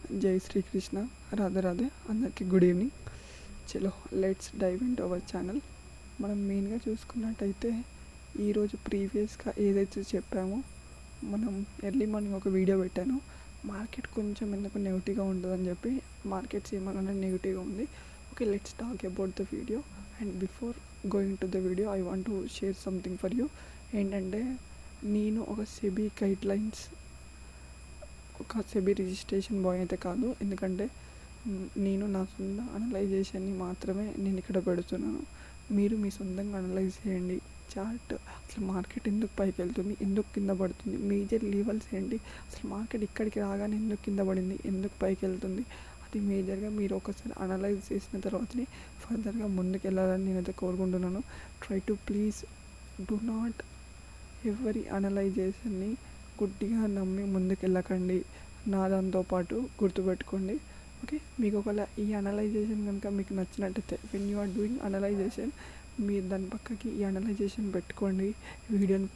జై శ్రీకృష్ణ, రాధే రాధే, అందరికీ good evening. చలో let's dive in to our channel. మనం మెయిన్గా చూసుకున్నట్టయితే ఈరోజు ప్రీవియస్గా ఏదైతే చెప్పామో, మనం ఎర్లీ మార్నింగ్ ఒక వీడియో పెట్టాను. మార్కెట్ కొంచెం ఎందుకు నెగిటివ్గా ఉంటుందని చెప్పి, మార్కెట్స్ ఏమన్నా నెగిటివ్గా ఉంది. Okay, let's talk about the video. And before going to the video I want to share something for you. ఏంటంటే, నేను ఒక సెబీ గైడ్లైన్స్, ఒక సెబీ రిజిస్ట్రేషన్ బాయ్ అయితే కాదు. ఎందుకంటే నేను నా సొంత అనలైజేషన్ని మాత్రమే నేను ఇక్కడ పెడుతున్నాను. మీరు మీ సొంతంగా అనలైజ్ చేయండి. చార్ట్, అసలు మార్కెట్ ఎందుకు పైకి వెళ్తుంది, ఎందుకు కింద పడుతుంది, మేజర్ లెవెల్స్ ఏంటి, అసలు మార్కెట్ ఇక్కడికి రాగానే ఎందుకు కింద పడింది, ఎందుకు పైకి వెళ్తుంది, అది మేజర్గా మీరు ఒకసారి అనలైజ్ చేసిన తర్వాతనే ఫర్దర్గా ముందుకు వెళ్ళాలని నేనైతే కోరుకుంటున్నాను. Try to please do not ఎవరి అనలైజేషన్ని గుడ్డిగా నమ్మి ముందుకెళ్ళకండి. నా దాంతోపాటు గుర్తుపెట్టుకోండి. ఓకే, మీకు ఒకవేళ ఈ అనలైజేషన్ కనుక మీకు నచ్చినట్టయితే, when you are doing analysation, మీరు దాని పక్కకి ఈ అనలైజేషన్ పెట్టుకోండి. వీడియోని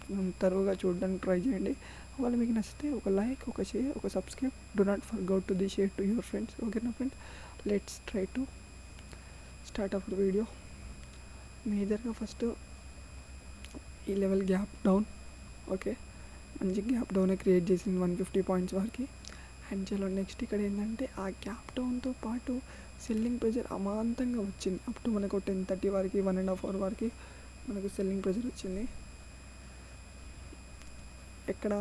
తరువుగా చూడడానికి ట్రై చేయండి. ఒకవేళ మీకు నచ్చితే ఒక లైక్, ఒక షేర్, ఒక subscribe. Do not forget to the share to your friends. ఓకేనా friends, let's try to start our video. మేజర్గా ఫస్ట్ ఈ లెవెల్ గ్యాప్ డౌన్. ఓకే, మంచి గ్యాప్ డౌన్ క్రియేట్ చేసింది 150 పాయింట్స్ వరకు. అండ్ చలో నెక్స్ట్ ఇక్కడ ఏంటంటే, ఆ గ్యాప్ డౌన్తో పాటు సెల్లింగ్ ప్రెజర్ అమాంతంగా వచ్చింది. అప్ టు మనకు 10:30 వరకు, 1.5 hour వరకు మనకు సెల్లింగ్ ప్రెజర్ వచ్చింది. ఎక్కడ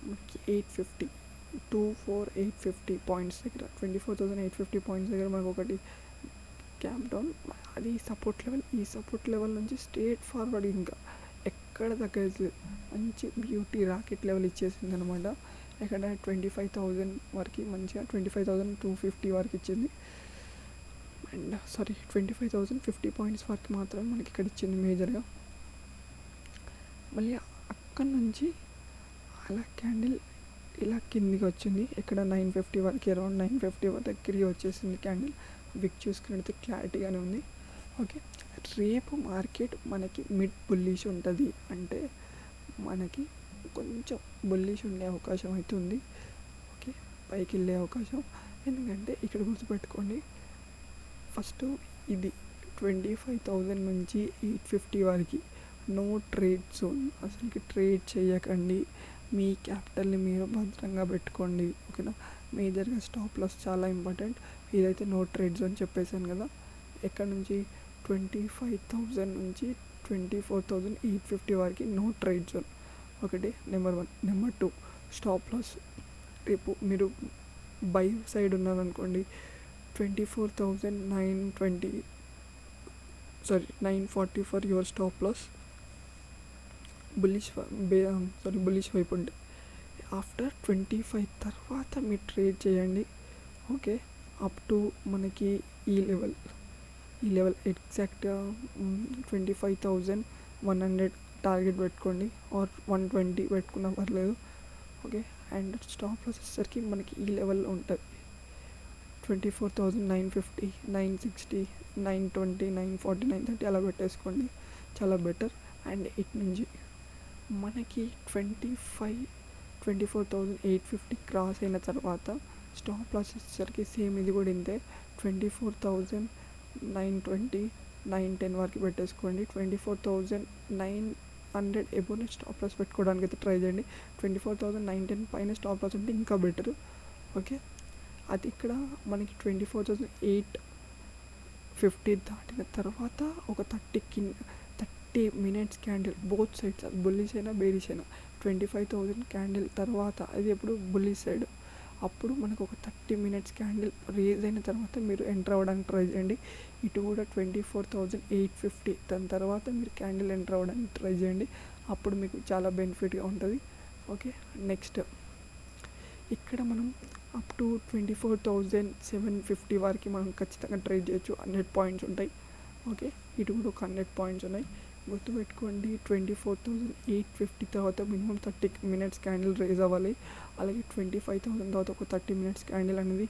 మనకి 850 పాయింట్స్ దగ్గర, 24,850 పాయింట్స్ దగ్గర మనకు ఒకటి గ్యాప్ డౌన్. అది సపోర్ట్ లెవెల్. ఈ సపోర్ట్ లెవెల్ నుంచి స్ట్రేట్ ఫార్వర్డ్ ఇంకా ఎక్కడ తగ్గలేదు. మంచి బ్యూటీ రాకెట్ లెవెల్ ఇచ్చేసింది అనమాట. ఎక్కడ 25,000 వరకు, మంచిగా 25,250 వరకు ఇచ్చింది. అండ్ 25,050 పాయింట్స్ వరకు మాత్రం మనకి ఇక్కడ ఇచ్చింది మేజర్గా. మళ్ళీ అక్కడి నుంచి అలా క్యాండిల్ ఇలా కిందికి వచ్చింది. ఇక్కడ 950 వరకు, అరౌండ్ 950 దగ్గరికి వచ్చేసింది క్యాండిల్. విక్ చూసుకున్నట్టు క్లారిటీగానే ఉంది. ఓకే, రేపు మార్కెట్ మనకి మిడ్ బుల్లిష్ ఉంటుంది. అంటే మనకి కొంచెం బుల్లిష్ ఉండే అవకాశం అయితే ఉంది. ఓకే, పైకి వెళ్ళే అవకాశం. ఎందుకంటే ఇక్కడ గుర్తుపెట్టుకోండి, ఫస్ట్ ఇది 25,000 నుంచి 850 వరకు నో ట్రేడ్ జోన్. అసలుకి ట్రేడ్ చేయకండి. మీ క్యాపిటల్ని మీరు భద్రంగా పెట్టుకోండి. ఓకేనా, మేజర్గా స్టాప్ లాస్ చాలా ఇంపార్టెంట్. ఇదైతే నో ట్రేడ్ జోన్ చెప్పేశాను కదా. ఎక్కడ నుంచి 25,000 నుంచి 24,850 వరకు నో ట్రేడ్ జోన్. ఒకటి నెంబర్ 1. Number 2, stop loss. రేపు మీరు బై సైడ్ ఉన్నారనుకోండి, 940 for your stop loss. Bullish వైపు ఉంటే ఆఫ్టర్ 25 తర్వాత మీరు ట్రేడ్ చేయండి. ఓకే, అప్ టు మనకి ఈ లెవెల్ ఎగ్జాక్ట్గా 25,100 టార్గెట్ పెట్టుకోండి, ఆర్ 120 పెట్టుకున్నా పర్లేదు. ఓకే, అండ్ స్టాప్ లాస్ వచ్చేసరికి మనకి ఈ లెవెల్ ఉంటుంది. 24,950, 960, 920, 940, 930 అలా పెట్టేసుకోండి, చాలా బెటర్. అండ్ ఇటు నుంచి మనకి 24,850 క్రాస్ అయిన తర్వాత స్టాప్ లాస్ వచ్చేసరికి సేమ్ ఇది కూడా ఇంతే. 24,920, 910 వరకు పెట్టేసుకోండి. 24,900 ఎబోనే స్టాప్ లాస్ పెట్టుకోవడానికి అయితే ట్రై చేయండి. 24,910 పైన స్టాప్ లాస్ ఉంటే ఇంకా బెటర్. ఓకే, అది ఇక్కడ మనకి 24,850 దాటిన తర్వాత ఒక 30 minutes candle both sides, bullish అయినా బేరిష్ అయినా, 25,000 క్యాండిల్ తర్వాత, అది ఎప్పుడు బుల్లిష్ సైడ్. అప్పుడు మనకు ఒక 30 minutes క్యాండిల్ రేజ్ అయిన తర్వాత మీరు ఎంటర్ అవ్వడానికి ట్రై చేయండి. ఇటు కూడా 24,850, దాని తర్వాత మీరు క్యాండిల్ ఎంటర్ అవ్వడానికి ట్రై చేయండి. అప్పుడు మీకు చాలా బెనిఫిట్గా ఉంటుంది. ఓకే, నెక్స్ట్ ఇక్కడ మనం అప్ టు 24,750 వరకు మనం ఖచ్చితంగా ట్రేడ్ చేయొచ్చు. 100 పాయింట్స్ ఉంటాయి. ఓకే, ఇటు కూడా ఒక 100 పాయింట్స్ ఉన్నాయి. గుర్తుపెట్టుకోండి, 24,850 తర్వాత మినిమం 30 minutes క్యాండిల్ రేజ్ అవ్వాలి. అలాగే 25,000 తర్వాత ఒక 30 minutes క్యాండిల్ అనేది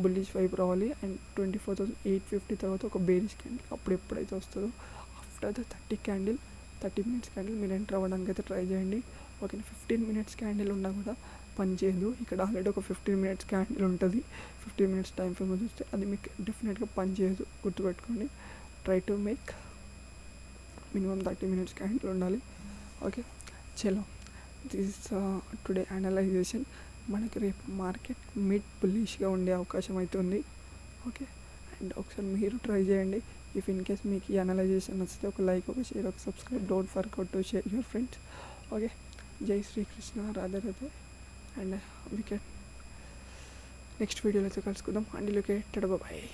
బుల్లిష్ వైపు రావాలి. అండ్ 24,850 తర్వాత ఒక బేరిష్ క్యాండిల్ అప్పుడు ఎప్పుడైతే వస్తుందో, ఆఫ్టర్ ద 30 minutes క్యాండిల్ మీరు ఎంటర్ అవ్వడానికి అయితే ట్రై చేయండి. ఓకే, 15 minutes క్యాండిల్ ఉన్నా కూడా పనిచేయదు. ఇక్కడ ఆల్రెడీ ఒక 15 మినిట్స్ క్యాండిల్ ఉంటుంది. 15 మినిట్స్ టైం ఫ్రేమ్ చూస్తే అది మీకు డెఫినెట్గా పనిచేయదు, గుర్తుపెట్టుకోండి. Try to make minimum 30 minutes candle ఉండాలి. ఓకే, చలో దిస్ టుడే అనలైజేషన్. మనకి రేపు మార్కెట్ మిడ్ బుల్లిష్గా ఉండే అవకాశం అయితే ఉంది. ఓకే, అండ్ ఒకసారి మీరు ట్రై చేయండి. ఇఫ్ ఇన్ కేస్ మీకు ఈ అనలైజేషన్ నచ్చితే ఒక లైక్, ఒక షేర్, ఒక subscribe. Don't forget to share your friends. Okay, జై Shri Krishna, Radhe Radhe. And we can next వీడియోలో అయితే కలుసుకుందాం. And okay, bye.